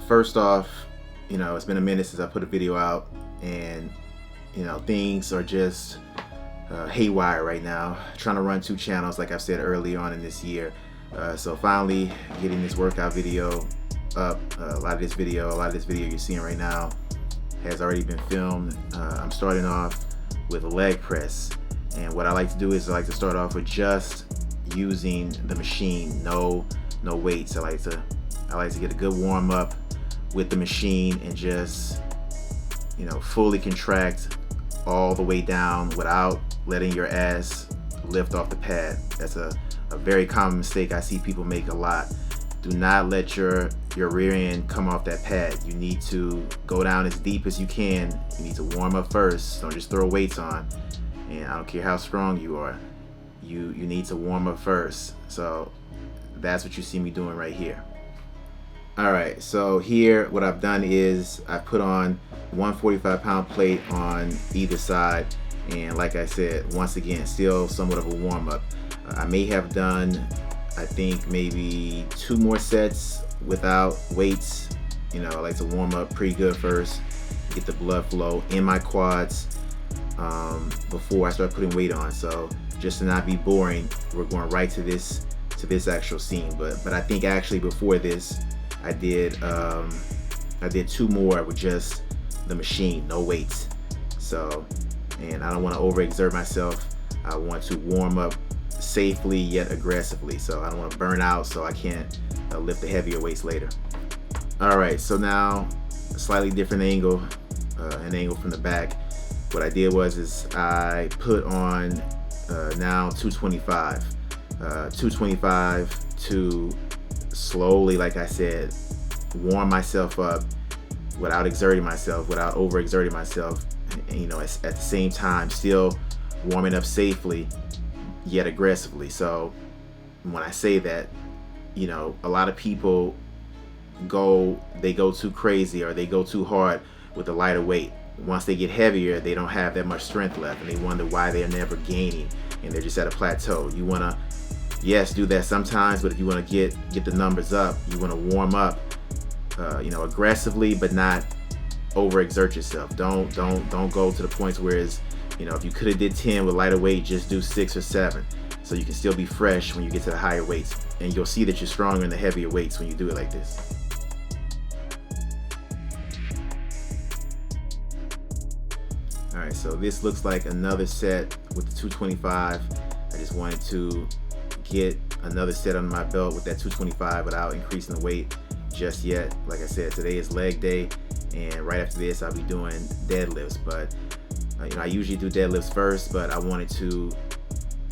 First off, it's been a minute since I put a video out, and things are just haywire right now. Trying to run 2 channels, like I've said early on in this year. So finally getting this workout video up. A lot of this video you're seeing right now has already been filmed. I'm starting off with a leg press, and what I like to do is I like to start off with just using the machine, no weights. I like to get a good warm up with the machine and just fully contract all the way down without letting your ass lift off the pad. That's a very common mistake I see people make a lot. Do not let your rear end come off that pad. You need to go down as deep as you can. You need to warm up first. Don't just throw weights on. And I don't care how strong you are, you need to warm up first. So that's what you see me doing right here. Alright, so here what I've done is I put on 145-pound plate on either side, and like I said, once again, still somewhat of a warm-up. I may have done, I think, maybe 2 more sets without weights. I like to warm up pretty good first, get the blood flow in my quads before I start putting weight on. So just to not be boring, we're going right to this actual scene. But I think actually before this, I did 2 more with just the machine, no weights. So, and I don't want to overexert myself. I want to warm up safely yet aggressively. So I don't want to burn out, so I can't lift the heavier weights later. All right, so now a slightly different angle, an angle from the back. What I did was I put on now 225 to slowly, like I said, warm myself up without exerting myself, without overexerting myself, at the same time still warming up safely yet aggressively. So when I say that, a lot of people go too crazy, or they go too hard with the lighter weight. Once they get heavier, they don't have that much strength left, and they wonder why they're never gaining and they're just at a plateau. You want to, yes, do that sometimes, but if you want to get the numbers up, you want to warm up aggressively, but not overexert yourself. Don't go to the points where it's, if you could have did 10 with lighter weight, just do 6 or 7, so you can still be fresh when you get to the higher weights, and you'll see that you're stronger in the heavier weights when you do it like this. All right, so this looks like another set with the 225. I just wanted to get another set under my belt with that 225 without increasing the weight just yet. Like I said, today is leg day, and right after this I'll be doing deadlifts. But I usually do deadlifts first, but I wanted to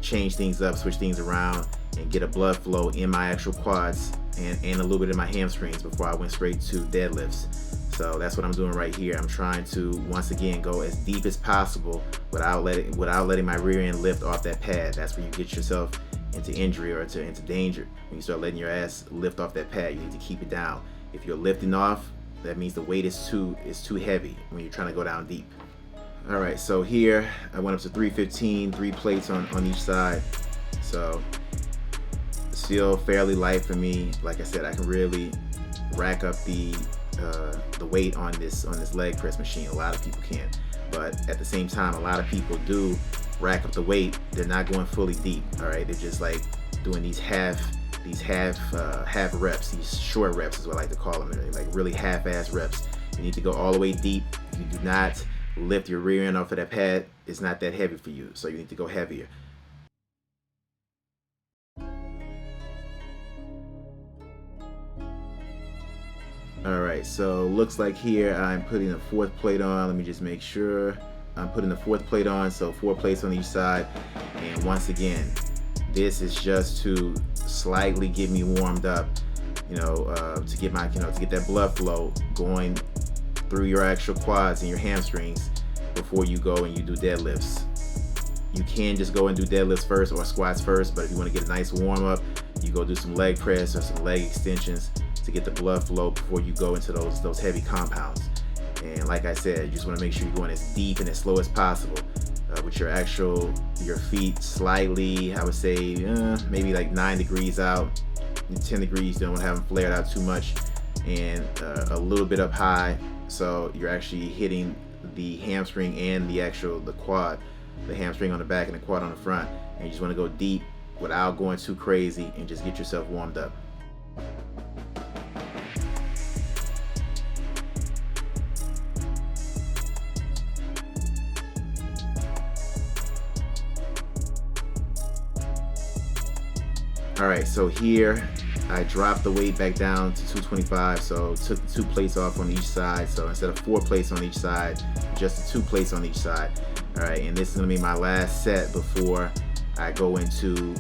change things up, switch things around, and get a blood flow in my actual quads and a little bit in my hamstrings before I went straight to deadlifts. So that's what I'm doing right here. I'm trying to, once again, go as deep as possible without letting my rear end lift off that pad. That's where you get yourself into injury or into danger. When you start letting your ass lift off that pad, you need to keep it down. If you're lifting off, that means the weight is too heavy when you're trying to go down deep. All right, so here I went up to 315, 3 plates on each side. So still fairly light for me. Like I said, I can really rack up the weight on this leg press machine. A lot of people can, but at the same time, a lot of people do rack up the weight. They're not going fully deep. All right, they're just like doing these half reps, these short reps is what I like to call them. They're like really half-ass reps. You need to go all the way deep. If you do not lift your rear end off of that pad, it's not that heavy for you, so you need to go heavier. Alright, so looks like here I'm putting a 4th plate on. Let me just make sure. I'm putting the 4th plate on, so 4 plates on each side. And once again, this is just to slightly get me warmed up, to get that blood flow going through your actual quads and your hamstrings before you go and you do deadlifts. You can just go and do deadlifts first or squats first, but if you want to get a nice warm up, you go do some leg press or some leg extensions to get the blood flow before you go into those heavy compounds. And like I said, you just want to make sure you're going as deep and as slow as possible with your feet slightly, I would say maybe like 9 degrees out, 10 degrees. You don't want to have them flared out too much. and a little bit up high, so you're actually hitting the hamstring and the quad, the hamstring on the back and the quad on the front, and you just want to go deep without going too crazy and just get yourself warmed up. Alright, so here I dropped the weight back down to 225, so took 2 plates off on each side. So instead of 4 plates on each side, just the 2 plates on each side. Alright, and this is gonna be my last set before I go into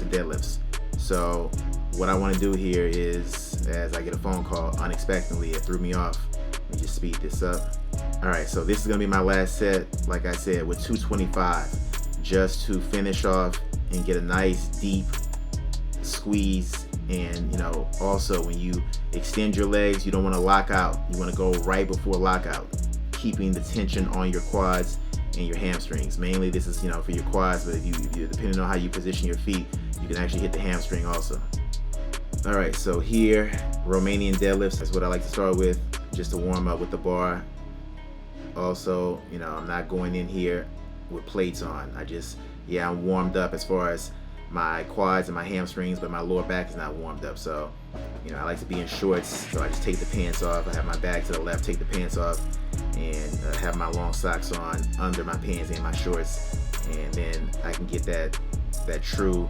deadlifts. So what I want to do here is, as I get a phone call unexpectedly, it threw me off. Let me just speed this up. Alright, so this is gonna be my last set, like I said, with 225, just to finish off and get a nice deep squeeze. And you know, also when you extend your legs, you don't want to lock out. You want to go right before lockout, keeping the tension on your quads and your hamstrings. Mainly this is, you know, for your quads, but if you depending on how you position your feet, you can actually hit the hamstring also. Alright, so here, Romanian deadlifts is what I like to start with, just to warm up with the bar. Also, you know, I'm not going in here with plates on. I'm warmed up as far as my quads and my hamstrings, but my lower back is not warmed up. So, you know, I like to be in shorts, so I just take the pants off. I have my back to the left, take the pants off, and have my long socks on under my pants and my shorts, and then I can get that true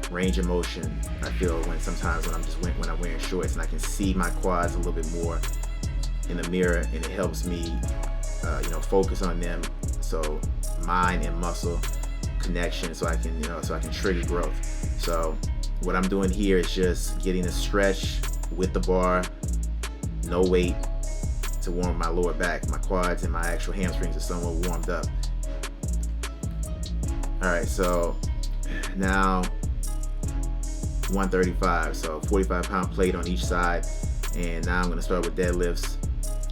range of motion I feel sometimes when I'm wearing shorts, and I can see my quads a little bit more in the mirror, and it helps me focus on them, so mind and muscle connection, so I can trigger growth. So what I'm doing here is just getting a stretch with the bar, no weight, to warm my lower back. My quads and my actual hamstrings are somewhat warmed up. Alright, so now 135, so 45-pound plate on each side, and now I'm going to start with deadlifts.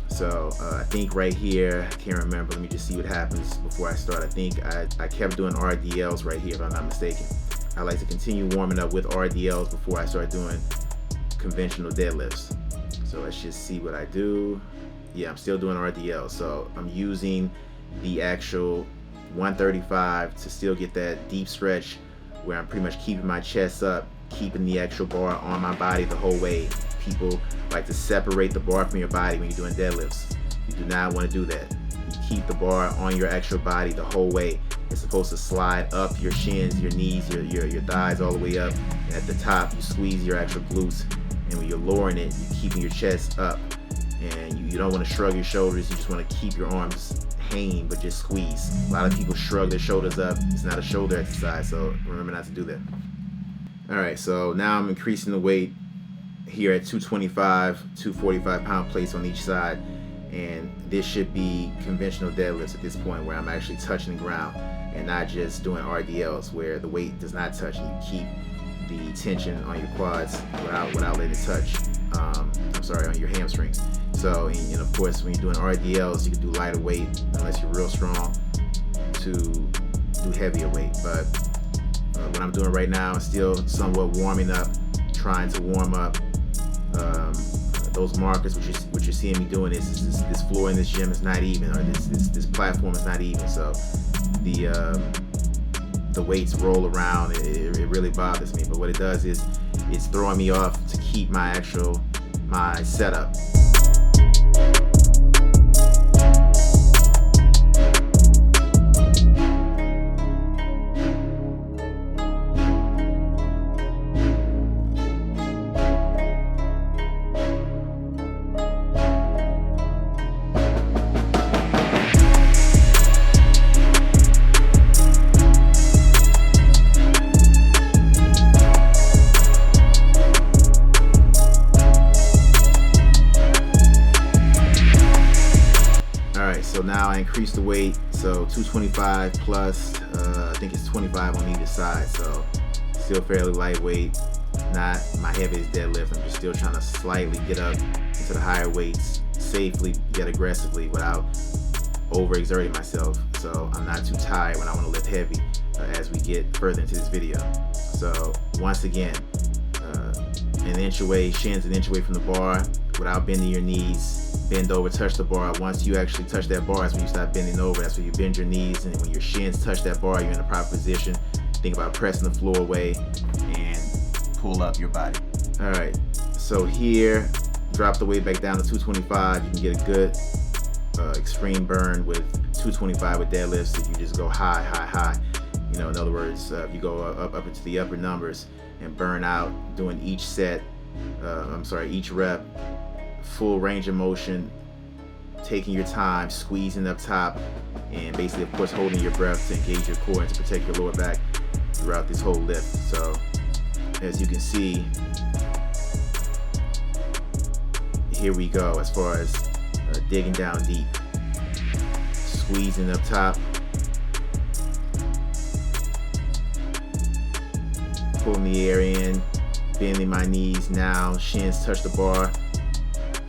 So I think right here, I can't remember, let me just see what happens before I start. I think I kept doing RDLs right here, if I'm not mistaken. I like to continue warming up with RDLs before I start doing conventional deadlifts. So let's just see what I do. Yeah, I'm still doing RDLs. So I'm using the actual 135 to still get that deep stretch where I'm pretty much keeping my chest up, keeping the actual bar on my body the whole way. People like to separate the bar from your body when you're doing deadlifts. You do not want to do that. You keep the bar on your actual body the whole way. It's supposed to slide up your shins, your knees, your thighs all the way up. And at the top, you squeeze your actual glutes. And when you're lowering it, you're keeping your chest up. And you don't want to shrug your shoulders. You just want to keep your arms hanging, but just squeeze. A lot of people shrug their shoulders up. It's not a shoulder exercise, so remember not to do that. All right, so now I'm increasing the weight here at 225, 245-pound plates on each side, and this should be conventional deadlifts at this point, where I'm actually touching the ground and not just doing RDLs where the weight does not touch and you keep the tension on your quads without letting it touch. On your hamstrings. So, and of course, when you're doing RDLs, you can do lighter weight unless you're real strong to do heavier weight. But what I'm doing right now is still somewhat warming up, trying to warm up those markers. What you're seeing me doing is this floor in this gym is not even, or this platform is not even. So the weights roll around. It really bothers me. But what it does is it's throwing me off to keep my setup. So now I increased the weight, so 225 plus, I think it's 25 on either side, so still fairly lightweight, not my heaviest deadlift. I'm just still trying to slightly get up into the higher weights safely yet aggressively without overexerting myself, so I'm not too tired when I want to lift heavy as we get further into this video. So once again, an inch away, shins an inch away from the bar without bending your knees. Bend over, touch the bar. Once you actually touch that bar, that's when you start bending over. That's when you bend your knees, and when your shins touch that bar, you're in the proper position. Think about pressing the floor away and pull up your body. All right, so here, drop the weight back down to 225. You can get a good extreme burn with 225 with deadlifts if you just go high, high, high. You know, in other words, if you go up into the upper numbers and burn out doing each set, each rep, full range of motion, taking your time, squeezing up top, and basically, of course, holding your breath to engage your core and to protect your lower back throughout this whole lift. So, as you can see, here we go as far as digging down deep, squeezing up top, pulling the air in, bending my knees now, shins touch the bar,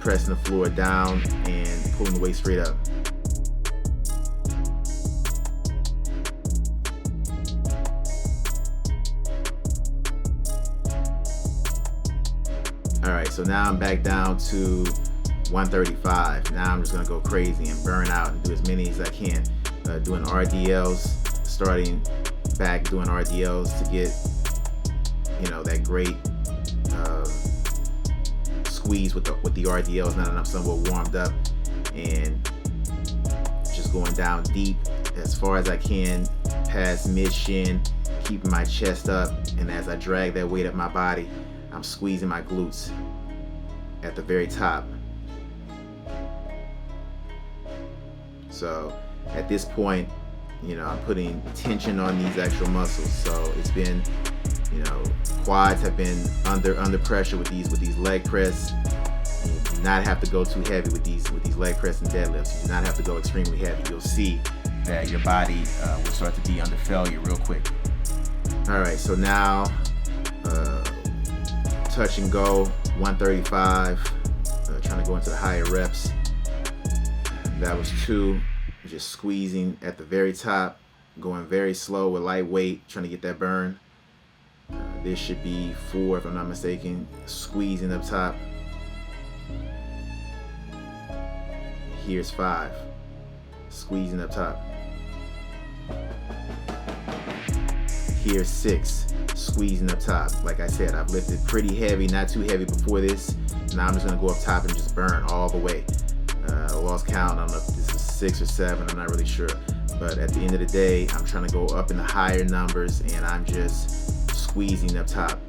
pressing the floor down and pulling the weight straight up. All right, so now I'm back down to 135. Now I'm just gonna go crazy and burn out and do as many as I can. Doing RDLs, starting back doing RDLs to get, you know, that great squeeze with the RDLs. Now that I'm somewhat warmed up, and just going down deep as far as I can past mid shin, keeping my chest up, and as I drag that weight up my body, I'm squeezing my glutes at the very top. So at this point, you know, I'm putting tension on these actual muscles. So it's been, you know, quads have been under pressure with these leg press. And you do not have to go too heavy with these leg press and deadlifts. You do not have to go extremely heavy. You'll see that your body will start to be under failure real quick. All right, so now touch and go, 135. Trying to go into the higher reps. That was 2. Just squeezing at the very top, going very slow with light weight, trying to get that burn. This should be 4 if I'm not mistaken. Squeezing up top. Here's 5. Squeezing up top. Here's 6. Squeezing up top. Like I said, I've lifted pretty heavy, not too heavy before this. Now I'm just gonna go up top and just burn all the way. I lost count. I don't know if this is 6 or 7. I'm not really sure. But at the end of the day, I'm trying to go up in the higher numbers, and I'm just squeezing up top.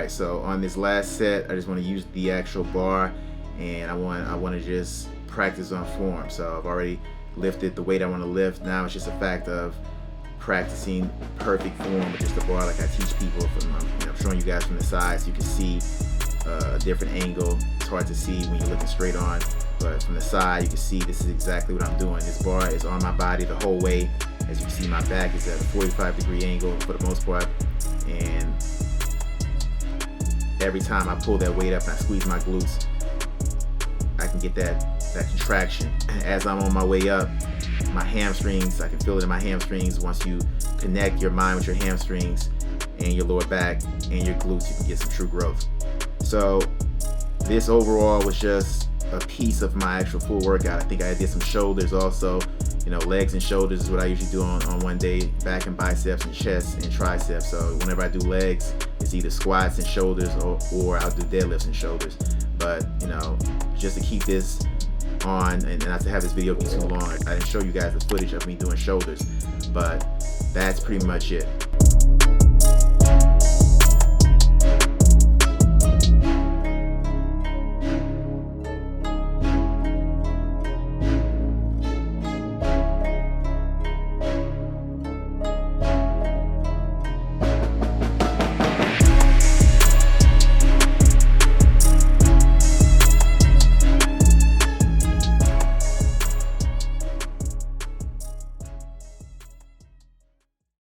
So on this last set, I just want to use the actual bar, and I want to just practice on form. So I've already lifted the weight I want to lift. Now it's just a fact of practicing perfect form with just the bar, like I teach people. I'm showing you guys from the side so you can see a different angle. It's hard to see when you're looking straight on, but from the side you can see this is exactly what I'm doing. This bar is on my body the whole way. As you can see, my back is at a 45-degree angle for the most part, and every time I pull that weight up and I squeeze my glutes, I can get that contraction. As I'm on my way up, my hamstrings, I can feel it in my hamstrings. Once you connect your mind with your hamstrings and your lower back and your glutes, you can get some true growth. So this overall was just a piece of my actual full workout. I think I did some shoulders also. You know, legs and shoulders is what I usually do on one day. Back and biceps and chest and triceps. So whenever I do legs, it's either squats and shoulders or I'll do deadlifts and shoulders. But, you know, just to keep this on and not to have this video be too long, I didn't show you guys the footage of me doing shoulders. But that's pretty much it.